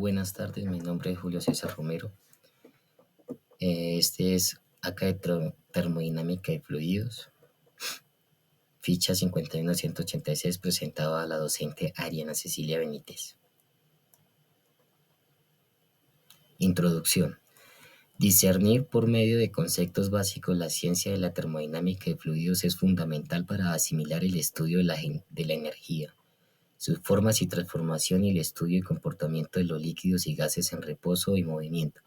buenas tardes. Mi nombre es Julio César Romero. Este es acá de Termodinámica de Fluidos, ficha 51186, presentado a la docente Ariana Cecilia Benítez. Introducción. Discernir por medio de conceptos básicos la ciencia de la termodinámica de fluidos es fundamental para asimilar el estudio de la energía, sus formas y transformación y el estudio y comportamiento de los líquidos y gases en reposo y movimiento,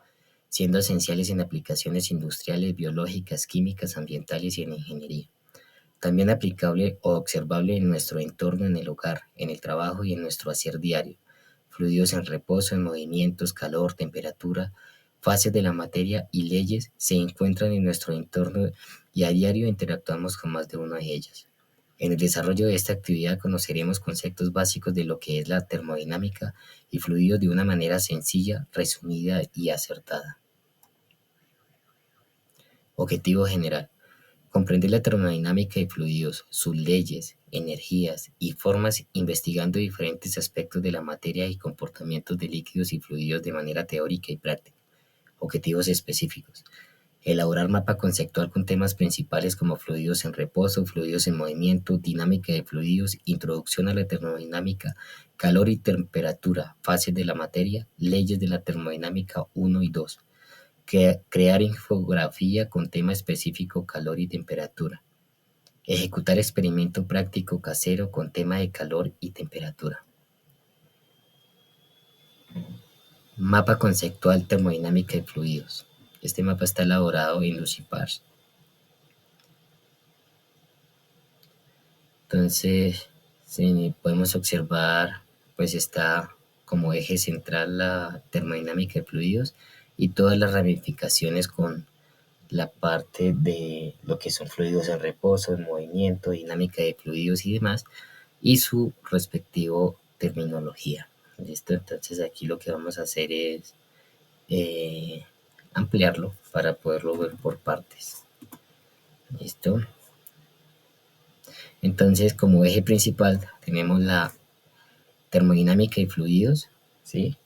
siendo esenciales en aplicaciones industriales, biológicas, químicas, ambientales y en ingeniería. También aplicable o observable en nuestro entorno, en el hogar, en el trabajo y en nuestro hacer diario. Fluidos en reposo, en movimientos, calor, temperatura, fases de la materia y leyes se encuentran en nuestro entorno y a diario interactuamos con más de una de ellas. En el desarrollo de esta actividad conoceremos conceptos básicos de lo que es la termodinámica y fluidos de una manera sencilla, resumida y acertada. Objetivo general. Comprender la termodinámica de fluidos, sus leyes, energías y formas, investigando diferentes aspectos de la materia y comportamientos de líquidos y fluidos de manera teórica y práctica. Objetivos específicos. Elaborar mapa conceptual con temas principales como fluidos en reposo, fluidos en movimiento, dinámica de fluidos, introducción a la termodinámica, calor y temperatura, fases de la materia, leyes de la termodinámica 1 y 2. Crear infografía con tema específico calor y temperatura. Ejecutar experimento práctico casero con tema de calor y temperatura. Mapa conceptual termodinámica de fluidos. Este mapa está elaborado en Lucipars. Entonces, si podemos observar, pues está como eje central la termodinámica de fluidos y todas las ramificaciones con la parte de lo que son fluidos en reposo, en movimiento, dinámica de fluidos y demás, y su respectivo terminología. ¿Listo? Entonces aquí lo que vamos a hacer es ampliarlo para poderlo ver por partes. ¿Listo? Entonces, como eje principal tenemos la termodinámica y fluidos, ¿sí?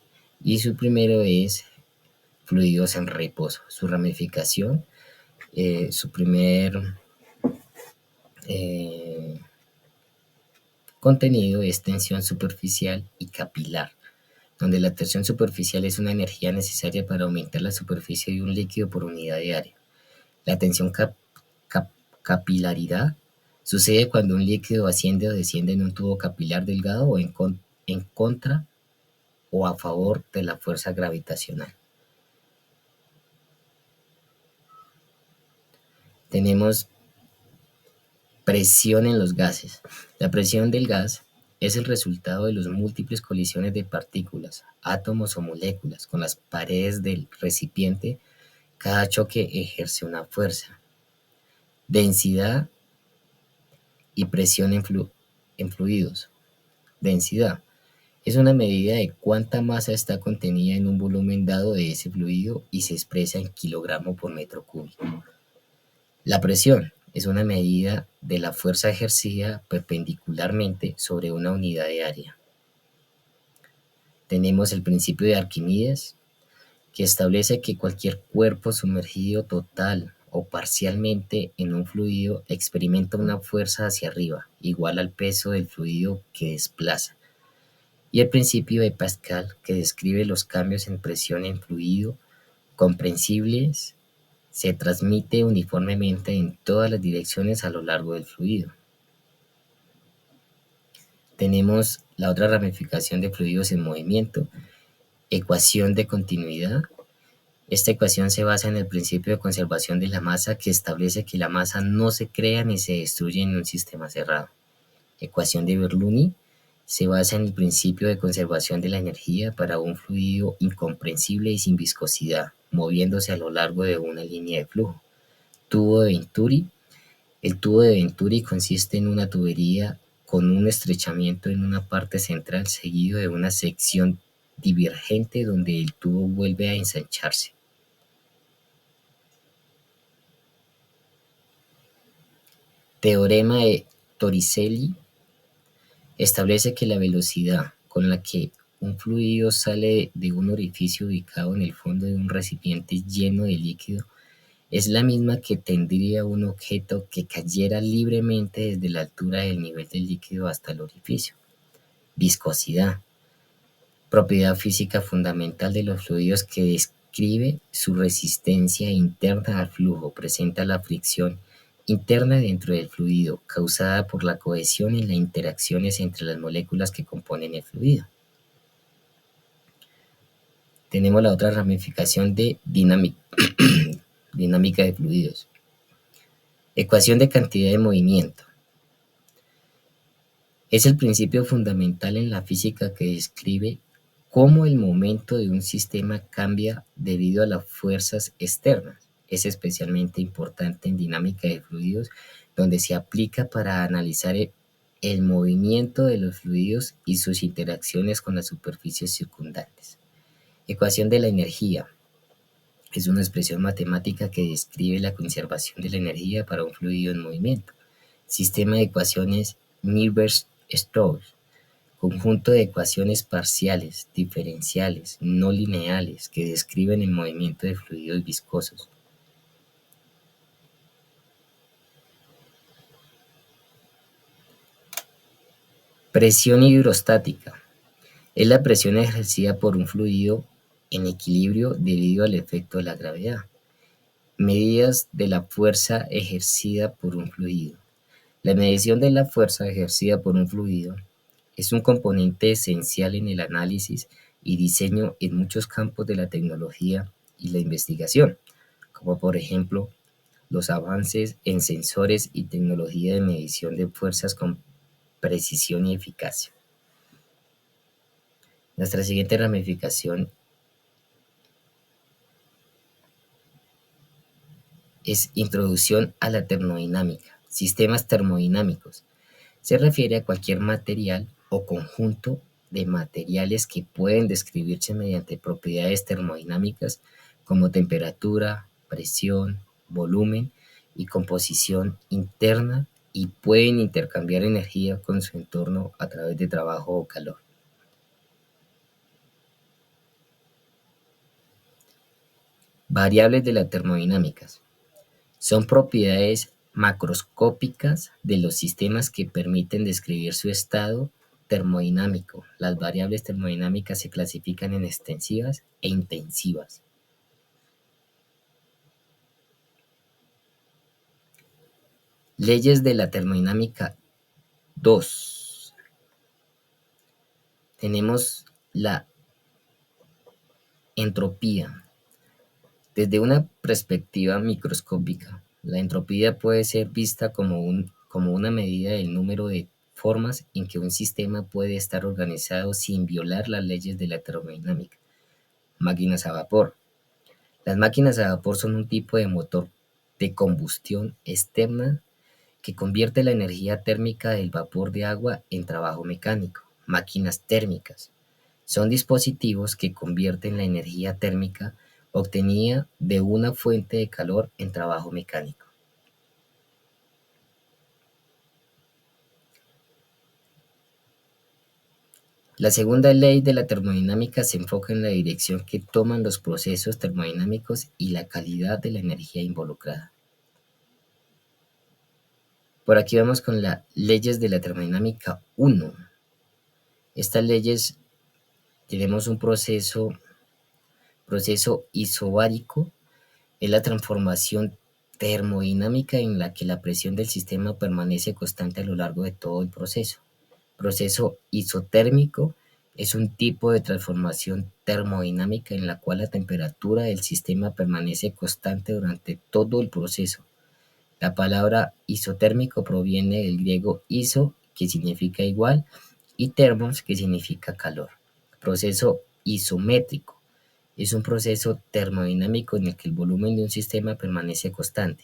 Y su primero es fluidos en reposo. Su ramificación, su primer contenido es tensión superficial y capilar, donde la tensión superficial es una energía necesaria para aumentar la superficie de un líquido por unidad de área. La tensión capilaridad sucede cuando un líquido asciende o desciende en un tubo capilar delgado o en contra o a favor de la fuerza gravitacional. Tenemos presión en los gases. La presión del gas es el resultado de las múltiples colisiones de partículas, átomos o moléculas con las paredes del recipiente. Cada choque ejerce una fuerza. Densidad y presión en fluidos. Densidad es una medida de cuánta masa está contenida en un volumen dado de ese fluido y se expresa en kilogramo por metro cúbico. La presión es una medida de la fuerza ejercida perpendicularmente sobre una unidad de área. Tenemos el principio de Arquímedes, que establece que cualquier cuerpo sumergido total o parcialmente en un fluido experimenta una fuerza hacia arriba, igual al peso del fluido que desplaza. Y el principio de Pascal, que describe los cambios en presión en fluido comprensibles, se transmite uniformemente en todas las direcciones a lo largo del fluido. Tenemos la otra ramificación de fluidos en movimiento, ecuación de continuidad. Esta ecuación se basa en el principio de conservación de la masa, que establece que la masa no se crea ni se destruye en un sistema cerrado. Ecuación de Bernoulli se basa en el principio de conservación de la energía para un fluido incomprensible y sin viscosidad, moviéndose a lo largo de una línea de flujo. Tubo de Venturi. El tubo de Venturi consiste en una tubería con un estrechamiento en una parte central seguido de una sección divergente donde el tubo vuelve a ensancharse. Teorema de Torricelli establece que la velocidad con la que un fluido sale de un orificio ubicado en el fondo de un recipiente lleno de líquido es la misma que tendría un objeto que cayera libremente desde la altura del nivel del líquido hasta el orificio. Viscosidad, propiedad física fundamental de los fluidos que describe su resistencia interna al flujo, presenta la fricción interna dentro del fluido, causada por la cohesión y las interacciones entre las moléculas que componen el fluido. Tenemos la otra ramificación de dinámica de fluidos. Ecuación de cantidad de movimiento. Es el principio fundamental en la física que describe cómo el momento de un sistema cambia debido a las fuerzas externas. Es especialmente importante en dinámica de fluidos, donde se aplica para analizar el movimiento de los fluidos y sus interacciones con las superficies circundantes. Ecuación de la energía. Es una expresión matemática que describe la conservación de la energía para un fluido en movimiento. Sistema de ecuaciones Navier-Stokes. Conjunto de ecuaciones parciales, diferenciales, no lineales que describen el movimiento de fluidos viscosos. Presión hidrostática. Es la presión ejercida por un fluido en equilibrio debido al efecto de la gravedad. Medidas de la fuerza ejercida por un fluido. La medición de la fuerza ejercida por un fluido es un componente esencial en el análisis y diseño en muchos campos de la tecnología y la investigación, como por ejemplo los avances en sensores y tecnología de medición de fuerzas con precisión y eficacia. Nuestra siguiente ramificación es introducción a la termodinámica, sistemas termodinámicos. Se refiere a cualquier material o conjunto de materiales que pueden describirse mediante propiedades termodinámicas como temperatura, presión, volumen y composición interna y pueden intercambiar energía con su entorno a través de trabajo o calor. Variables de la termodinámica. Son propiedades macroscópicas de los sistemas que permiten describir su estado termodinámico. Las variables termodinámicas se clasifican en extensivas e intensivas. Leyes de la termodinámica 2. Tenemos la entropía. Desde una perspectiva microscópica, la entropía puede ser vista como una medida del número de formas en que un sistema puede estar organizado sin violar las leyes de la termodinámica. Máquinas a vapor. Las máquinas a vapor son un tipo de motor de combustión externa que convierte la energía térmica del vapor de agua en trabajo mecánico. Máquinas térmicas. Son dispositivos que convierten la energía térmica obtenida de una fuente de calor en trabajo mecánico. La segunda ley de la termodinámica se enfoca en la dirección que toman los procesos termodinámicos y la calidad de la energía involucrada. Por aquí vamos con las leyes de la termodinámica 1. Estas leyes tenemos un proceso isobárico, es la transformación termodinámica en la que la presión del sistema permanece constante a lo largo de todo el proceso. Proceso isotérmico es un tipo de transformación termodinámica en la cual la temperatura del sistema permanece constante durante todo el proceso. La palabra isotérmico proviene del griego iso, que significa igual, y termos, que significa calor. Proceso isométrico es un proceso termodinámico en el que el volumen de un sistema permanece constante.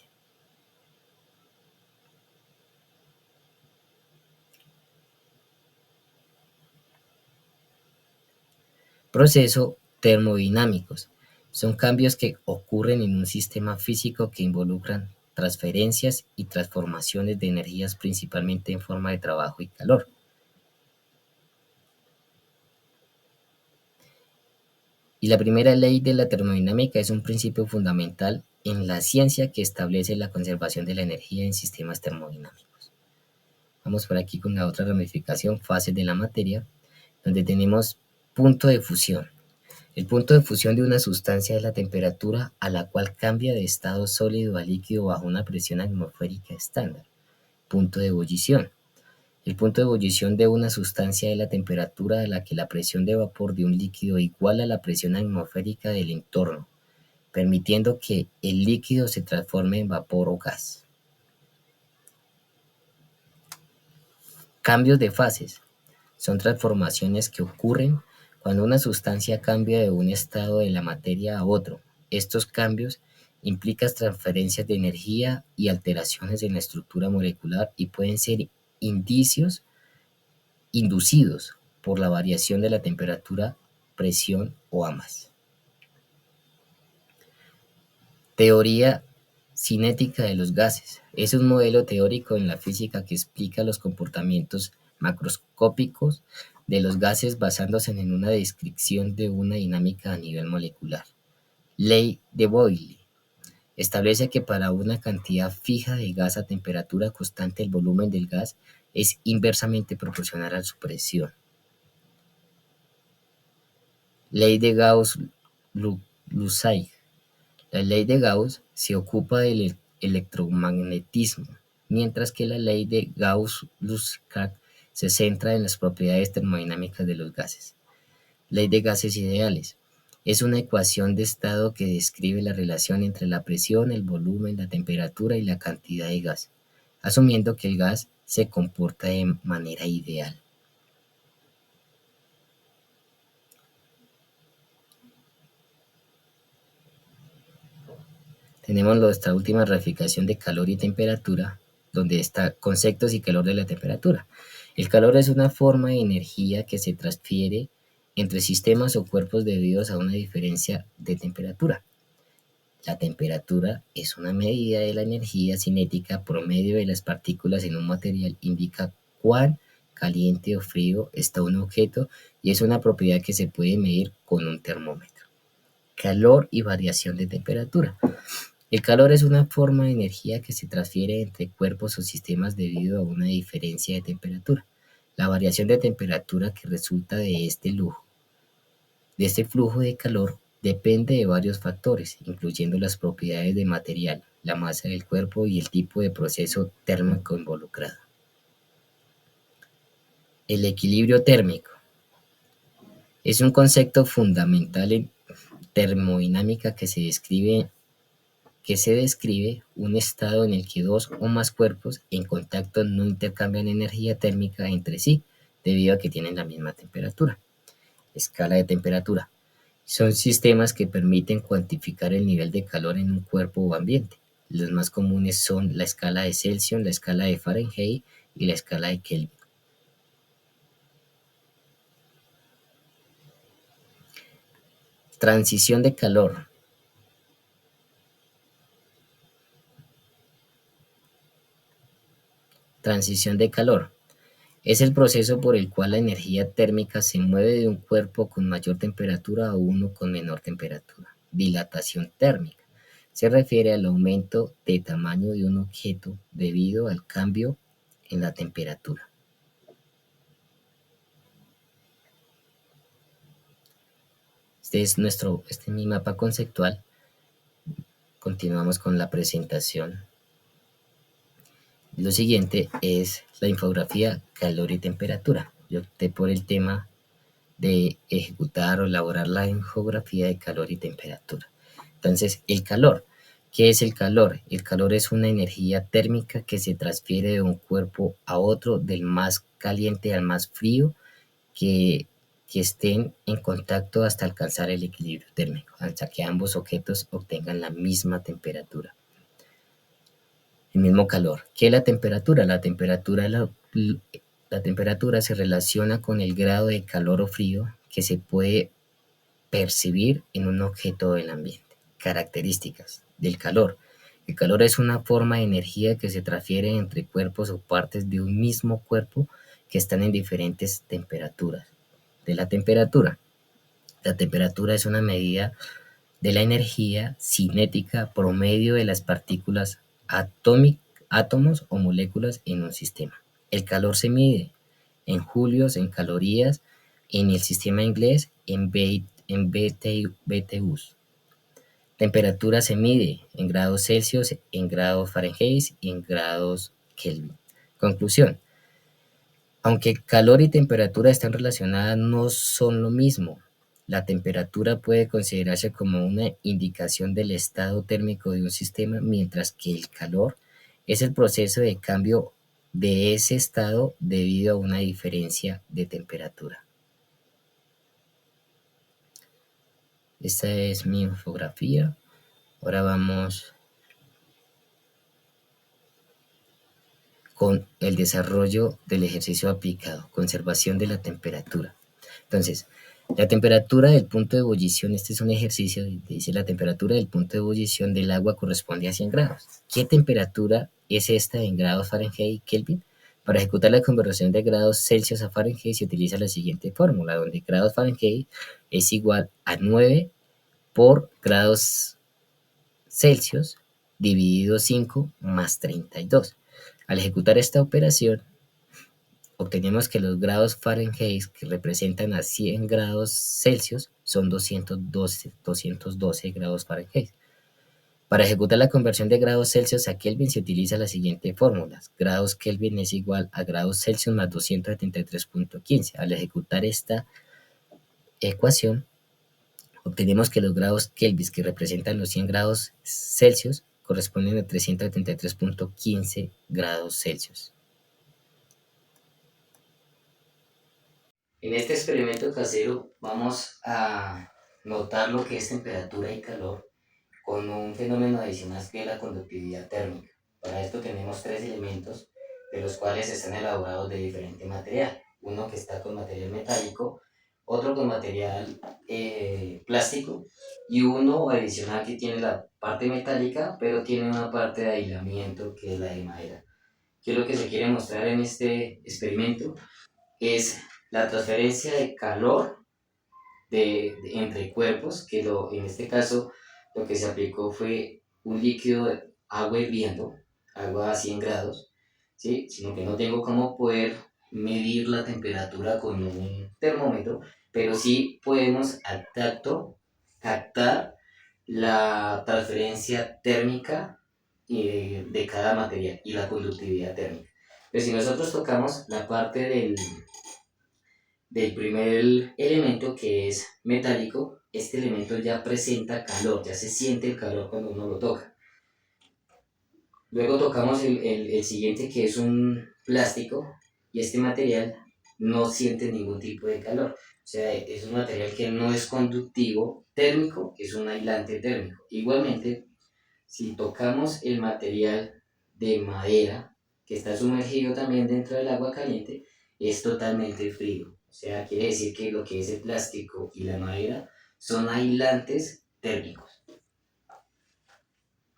Procesos termodinámicos son cambios que ocurren en un sistema físico que involucran transferencias y transformaciones de energías principalmente en forma de trabajo y calor. Y la primera ley de la termodinámica es un principio fundamental en la ciencia que establece la conservación de la energía en sistemas termodinámicos. Vamos por aquí con la otra ramificación, fases de la materia, donde tenemos punto de fusión. El punto de fusión de una sustancia es la temperatura a la cual cambia de estado sólido a líquido bajo una presión atmosférica estándar. Punto de ebullición. El punto de ebullición de una sustancia es la temperatura a la que la presión de vapor de un líquido iguala a la presión atmosférica del entorno, permitiendo que el líquido se transforme en vapor o gas. Cambios de fases. Son transformaciones que ocurren cuando una sustancia cambia de un estado de la materia a otro. Estos cambios implican transferencias de energía y alteraciones en la estructura molecular y pueden ser indicios inducidos por la variación de la temperatura, presión o ambas. Teoría cinética de los gases. Es un modelo teórico en la física que explica los comportamientos macroscópicos de los gases basándose en una descripción de una dinámica a nivel molecular. Ley de Boyle. Establece que para una cantidad fija de gas a temperatura constante el volumen del gas es inversamente proporcional a su presión. Ley de Gauss-Luzay. La ley de Gauss se ocupa del electromagnetismo, mientras que la ley de Gauss-Luzak se centra en las propiedades termodinámicas de los gases. Ley de gases ideales. Es una ecuación de estado que describe la relación entre la presión, el volumen, la temperatura y la cantidad de gas, asumiendo que el gas se comporta de manera ideal. Tenemos nuestra última ramificación de calor y temperatura, donde está conceptos y calor de la temperatura. El calor es una forma de energía que se transfiere entre sistemas o cuerpos debido a una diferencia de temperatura. La temperatura es una medida de la energía cinética promedio de las partículas en un material, indica cuán caliente o frío está un objeto y es una propiedad que se puede medir con un termómetro. Calor y variación de temperatura. El calor es una forma de energía que se transfiere entre cuerpos o sistemas debido a una diferencia de temperatura. La variación de temperatura que resulta de este flujo de calor depende de varios factores, incluyendo las propiedades del material, la masa del cuerpo y el tipo de proceso térmico involucrado. El equilibrio térmico es un concepto fundamental en termodinámica que se describe un estado en el que dos o más cuerpos en contacto no intercambian energía térmica entre sí debido a que tienen la misma temperatura. Escala de temperatura. Son sistemas que permiten cuantificar el nivel de calor en un cuerpo o ambiente. Los más comunes son la escala de Celsius, la escala de Fahrenheit y la escala de Kelvin. Transición de calor. Transición de calor. Es el proceso por el cual la energía térmica se mueve de un cuerpo con mayor temperatura a uno con menor temperatura. Dilatación térmica. Se refiere al aumento de tamaño de un objeto debido al cambio en la temperatura. Este es mi mapa conceptual. Continuamos con la presentación. Lo siguiente es la infografía calor y temperatura. Yo opté por el tema de ejecutar o elaborar la infografía de calor y temperatura. Entonces, el calor. ¿Qué es el calor? El calor es una energía térmica que se transfiere de un cuerpo a otro, del más caliente al más frío, que estén en contacto hasta alcanzar el equilibrio térmico, hasta que ambos objetos obtengan la misma temperatura. El mismo calor. ¿Qué es la temperatura? La temperatura se relaciona con el grado de calor o frío que se puede percibir en un objeto del ambiente. Características del calor. El calor es una forma de energía que se transfiere entre cuerpos o partes de un mismo cuerpo que están en diferentes temperaturas. De la temperatura. La temperatura es una medida de la energía cinética promedio de las partículas átomos o moléculas en un sistema. El calor se mide en julios, en calorías, en el sistema inglés en BTUs. Temperatura se mide en grados Celsius, en grados Fahrenheit y en grados Kelvin. Conclusión. Aunque calor y temperatura están relacionadas, no son lo mismo. La temperatura puede considerarse como una indicación del estado térmico de un sistema, mientras que el calor es el proceso de cambio de ese estado debido a una diferencia de temperatura. Esta es mi infografía. Ahora vamos con el desarrollo del ejercicio aplicado, conservación de la temperatura. Entonces, la temperatura del punto de ebullición, este es un ejercicio, dice la temperatura del punto de ebullición del agua corresponde a 100 grados. ¿Qué temperatura es esta en grados Fahrenheit y Kelvin? Para ejecutar la conversión de grados Celsius a Fahrenheit se utiliza la siguiente fórmula, donde grados Fahrenheit es igual a 9 por grados Celsius dividido 5 más 32. Al ejecutar esta operación, obtenemos que los grados Fahrenheit que representan a 100 grados Celsius son 212 grados Fahrenheit. Para ejecutar la conversión de grados Celsius a Kelvin se utiliza la siguiente fórmula. Grados Kelvin es igual a grados Celsius más 273.15. Al ejecutar esta ecuación, obtenemos que los grados Kelvin que representan los 100 grados Celsius corresponden a 373.15 grados Celsius. En este experimento casero vamos a notar lo que es temperatura y calor con un fenómeno adicional que es la conductividad térmica. Para esto tenemos tres elementos de los cuales están elaborados de diferente material. Uno que está con material metálico, otro con material plástico y uno adicional que tiene la parte metálica pero tiene una parte de aislamiento que es la de madera. ¿Qué es lo que se quiere mostrar en este experimento? Es la transferencia de calor entre cuerpos, que en este caso lo que se aplicó fue un líquido de agua hirviendo, agua a 100 grados, ¿sí? Sino que no tengo cómo poder medir la temperatura con un termómetro, pero sí podemos al tacto captar la transferencia térmica de cada material y la conductividad térmica. Pero si nosotros tocamos la parte del primer elemento que es metálico, este elemento ya presenta calor, ya se siente el calor cuando uno lo toca. Luego tocamos el siguiente que es un plástico y este material no siente ningún tipo de calor. O sea, es un material que no es conductivo térmico, es un aislante térmico. Igualmente, si tocamos el material de madera, que está sumergido también dentro del agua caliente, es totalmente frío. O sea, quiere decir que lo que es el plástico y la madera son aislantes térmicos.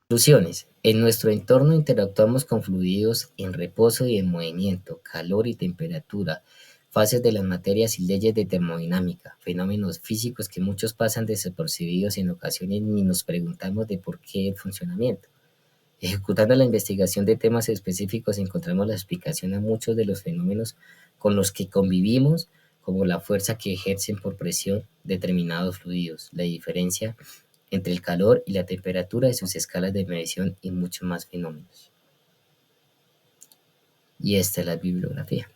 Conclusiones. En nuestro entorno interactuamos con fluidos en reposo y en movimiento, calor y temperatura, fases de las materias y leyes de termodinámica, fenómenos físicos que muchos pasan desapercibidos y en ocasiones ni nos preguntamos de por qué el funcionamiento. Ejecutando la investigación de temas específicos encontramos la explicación a muchos de los fenómenos con los que convivimos, como la fuerza que ejercen por presión determinados fluidos, la diferencia entre el calor y la temperatura de sus escalas de medición y muchos más fenómenos. Y esta es la bibliografía.